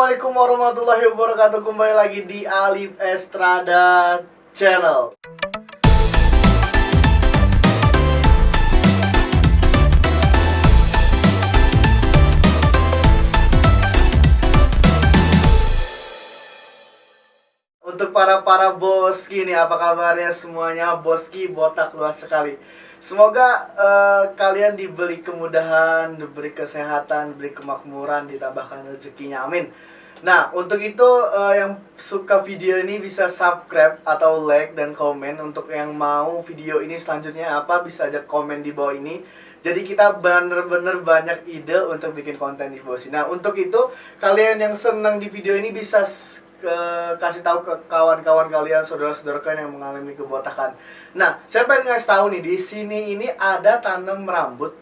Assalamualaikum warahmatullahi wabarakatuh. Kembali lagi di Alif Estrada Channel. Untuk para boski nih, apa kabarnya semuanya? Boski botak luas sekali. Semoga kalian diberi kemudahan, diberi kesehatan, diberi kemakmuran, ditambahkan rezekinya, amin. Nah, untuk itu yang suka video ini bisa subscribe atau like dan komen. Untuk yang mau video ini selanjutnya apa, bisa aja komen di bawah ini. Jadi kita bener-bener banyak ide untuk bikin konten di bawah sini. Nah, untuk itu kalian yang senang di video ini bisa kasih tahu ke kawan-kawan kalian, saudara-saudara kalian yang mengalami kebotakan. Nah, saya pengen ngasih tahu nih, di sini ini ada tanam rambut.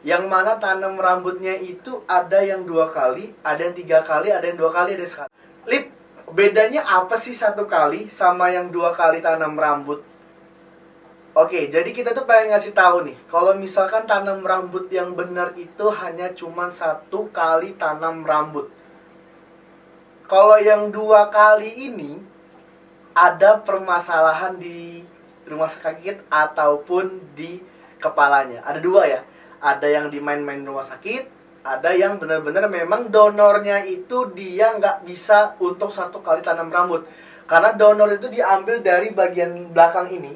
Yang mana tanam rambutnya itu ada yang 2 kali, ada yang 3 kali, ada yang 2 kali, ada yang sekali. Lip, bedanya apa sih 1 kali sama yang 2 kali tanam rambut? Oke, jadi kita tuh pengen ngasih tahu nih, kalau misalkan tanam rambut yang benar itu hanya cuma 1 kali tanam rambut. Kalau yang 2 kali ini ada permasalahan di rumah sakit ataupun di kepalanya. Ada 2 ya. Ada yang di main-main rumah sakit, ada yang benar-benar memang donornya itu dia nggak bisa untuk 1 kali tanam rambut. Karena donor itu diambil dari bagian belakang ini.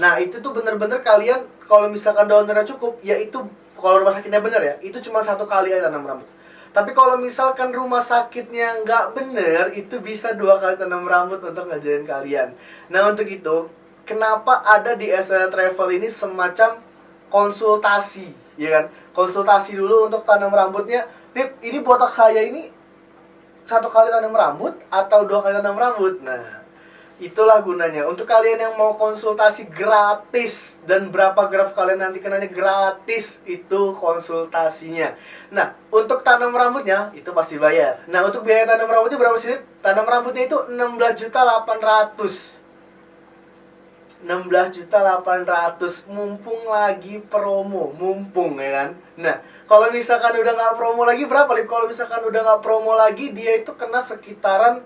Nah, itu tuh benar-benar kalian kalau misalkan donornya cukup, ya itu kalau rumah sakitnya benar ya, itu cuma 1 kali aja tanam rambut. Tapi kalau misalkan rumah sakitnya nggak bener, itu bisa 2 kali tanam rambut untuk ngajarin kalian. Nah, untuk itu, kenapa ada di Estrada Travel ini semacam konsultasi, ya kan? Konsultasi dulu untuk tanam rambutnya. Tip, ini botak saya ini 1 kali tanam rambut atau 2 kali tanam rambut? Nah, itulah gunanya. Untuk kalian yang mau konsultasi gratis dan berapa graf kalian nanti kenanya gratis, itu konsultasinya. Nah, untuk tanam rambutnya itu pasti bayar. Nah, untuk biaya tanam rambutnya berapa sih? Tanam rambutnya itu 16.800.000. 16.800.000, mumpung lagi promo, mumpung ya kan. Nah, kalau misalkan udah nggak promo lagi berapa, Lip? Kalau misalkan udah nggak promo lagi, dia itu kena sekitaran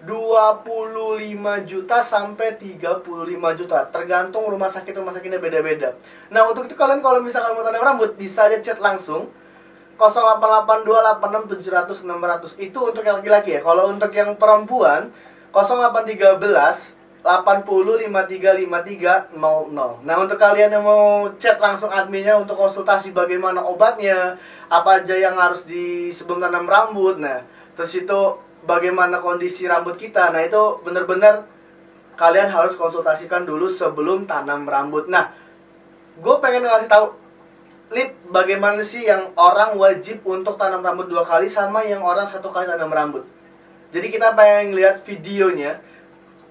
25 juta sampai 35 juta, tergantung rumah sakitnya beda-beda. Nah, untuk itu kalian kalau misalkan mau tanam rambut bisa aja chat langsung 088286700600. Itu untuk yang laki-laki ya. Kalau untuk yang perempuan 0813 80535300. Nah, untuk kalian yang mau chat langsung adminnya untuk konsultasi bagaimana obatnya, apa aja yang harus di sebelum tanam rambut. Nah, terus itu bagaimana kondisi rambut kita. Nah, itu bener-bener kalian harus konsultasikan dulu sebelum tanam rambut. Nah, gue pengen ngasih tahu, Lip, bagaimana sih yang orang wajib untuk tanam rambut 2 kali sama yang orang 1 kali tanam rambut. Jadi kita pengen lihat videonya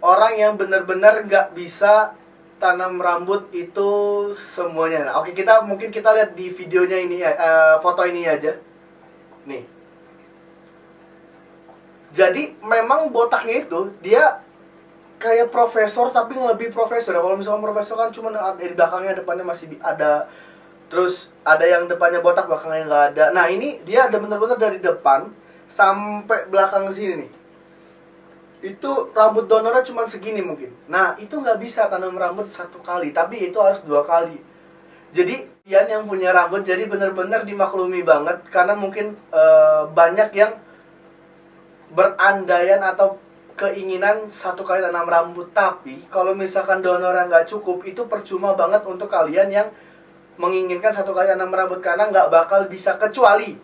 orang yang bener-bener nggak bisa tanam rambut itu semuanya. Nah, oke, mungkin kita lihat di videonya ini ya, foto ini aja. Nih. Jadi memang botaknya itu dia kayak profesor tapi lebih profesor ya. Kalau misalkan profesor kan cuma di belakangnya, depannya masih ada. Terus ada yang depannya botak, belakangnya nggak ada. Nah, ini dia ada bener-bener dari depan sampai belakang sini nih. Itu rambut donornya cuma segini mungkin. Nah, itu nggak bisa tanam rambut 1 kali, tapi itu harus 2 kali. Jadi kalian yang punya rambut jadi bener-bener dimaklumi banget. Karena mungkin banyak yang berandaian atau keinginan 1 kali tanam rambut. Tapi kalau misalkan donornya nggak cukup, itu percuma banget untuk kalian yang menginginkan 1 kali tanam rambut. Karena nggak bakal bisa, kecuali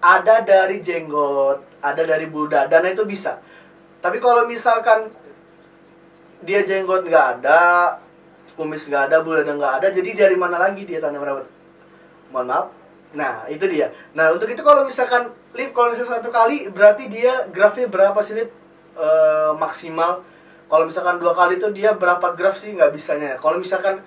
ada dari jenggot, ada dari bulu dada, dan itu bisa. Tapi kalau misalkan dia jenggot nggak ada, kumis nggak ada, bulu dada nggak ada, jadi dari mana lagi dia tanam rambut? Mohon maaf. Nah, itu dia. Nah, untuk itu kalau misalkan Lip, kalau misalkan 1 kali, berarti dia grafnya berapa sih, Lip? Maksimal. Kalau misalkan 2 kali itu dia berapa graf sih, nggak bisanya. Kalau misalkan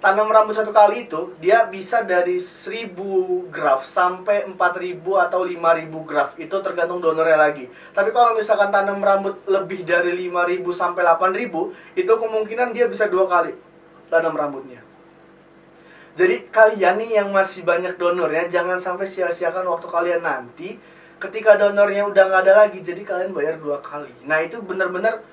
tanam rambut 1 kali itu, dia bisa dari 1000 graf sampai 4000 atau 5000 graf. Itu tergantung donornya lagi. Tapi kalau misalkan tanam rambut lebih dari 5000 sampai 8000, itu kemungkinan dia bisa 2 kali tanam rambutnya. Jadi kalian nih yang masih banyak donornya, jangan sampai sia-siakan waktu kalian nanti ketika donornya udah nggak ada lagi, jadi kalian bayar 2 kali. Nah itu bener-bener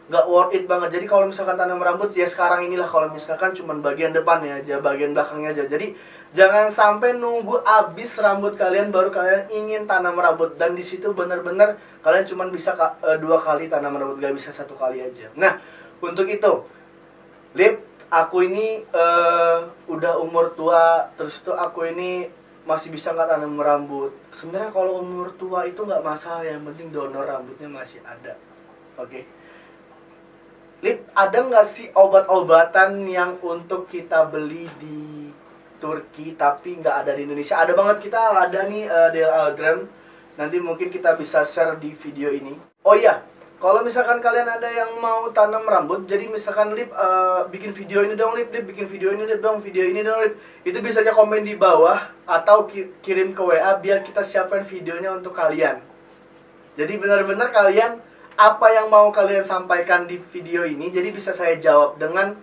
nggak worth it banget. Jadi kalau misalkan tanam rambut ya sekarang inilah, kalau misalkan cuman bagian depannya aja, bagian belakangnya aja. Jadi jangan sampai nunggu habis rambut kalian baru kalian ingin tanam rambut, dan di situ bener-bener kalian cuman bisa 2 kali tanam rambut, gak bisa 1 kali aja. Nah untuk itu Lip, aku ini udah umur tua, terus itu aku ini masih bisa nggak tanam rambut. Sebenarnya kalau umur tua itu nggak masalah, yang penting donor rambutnya masih ada. Oke. Lip, ada nggak sih obat-obatan yang untuk kita beli di Turki tapi nggak ada di Indonesia? Ada banget, kita ada nih Del Aldrem. Nanti mungkin kita bisa share di video ini. Oh iya, kalau misalkan kalian ada yang mau tanam rambut, jadi misalkan Lip bikin video ini dong, Lip bikin video ini dong, video ini dong, Lip. Itu bisa aja komen di bawah atau kirim ke WA biar kita siapkan videonya untuk kalian. Jadi benar-benar kalian apa yang mau kalian sampaikan di video ini, jadi bisa saya jawab dengan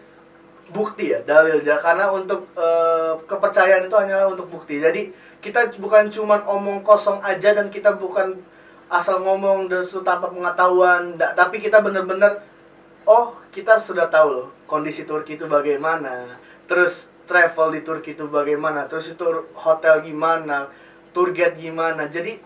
bukti ya, dalil ya. Karena untuk kepercayaan itu hanyalah untuk bukti. Jadi kita bukan cuma omong kosong aja, dan kita bukan asal ngomong dan itu tanpa pengetahuan, tapi kita benar-benar kita sudah tahu loh kondisi Turki itu bagaimana, terus travel di Turki itu bagaimana, terus itu hotel gimana, tour guide gimana. Jadi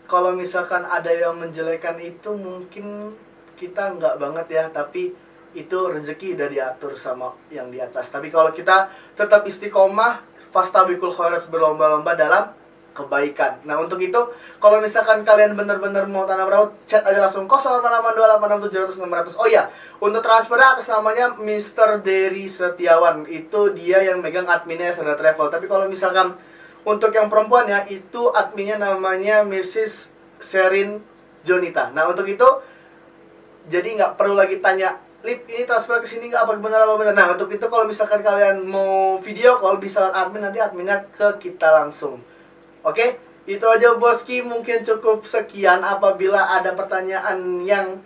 kalau misalkan ada yang menjelekan itu mungkin kita nggak banget ya, tapi itu rezeki udah diatur sama yang di atas. Tapi kalau kita tetap istiqomah, fastabiqul khairat, berlomba-lomba dalam kebaikan. Nah untuk itu, kalau misalkan kalian benar-benar mau tanam rambut, chat aja langsung 0882867600. Oh iya, untuk transfer atas namanya Mr. Dery Setiawan. Itu dia yang megang adminnya Sada Travel. Tapi kalau misalkan untuk yang perempuan ya, itu adminnya namanya Mrs. Sherin Jonita. Nah untuk itu, jadi nggak perlu lagi tanya, Lip ini transfer ke sini nggak, apa benar apa benar. Nah untuk itu kalau misalkan kalian mau video call, bisa admin, nanti adminnya ke kita langsung. Oke, itu aja Boski, mungkin cukup sekian. Apabila ada pertanyaan yang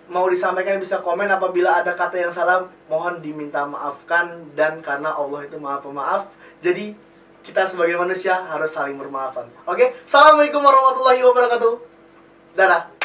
mau disampaikan bisa komen. Apabila ada kata yang salah, mohon diminta maafkan. Dan karena Allah itu maha pemaaf, jadi kita sebagai manusia harus saling bermaafan. Oke, assalamualaikum warahmatullahi wabarakatuh. Dadah.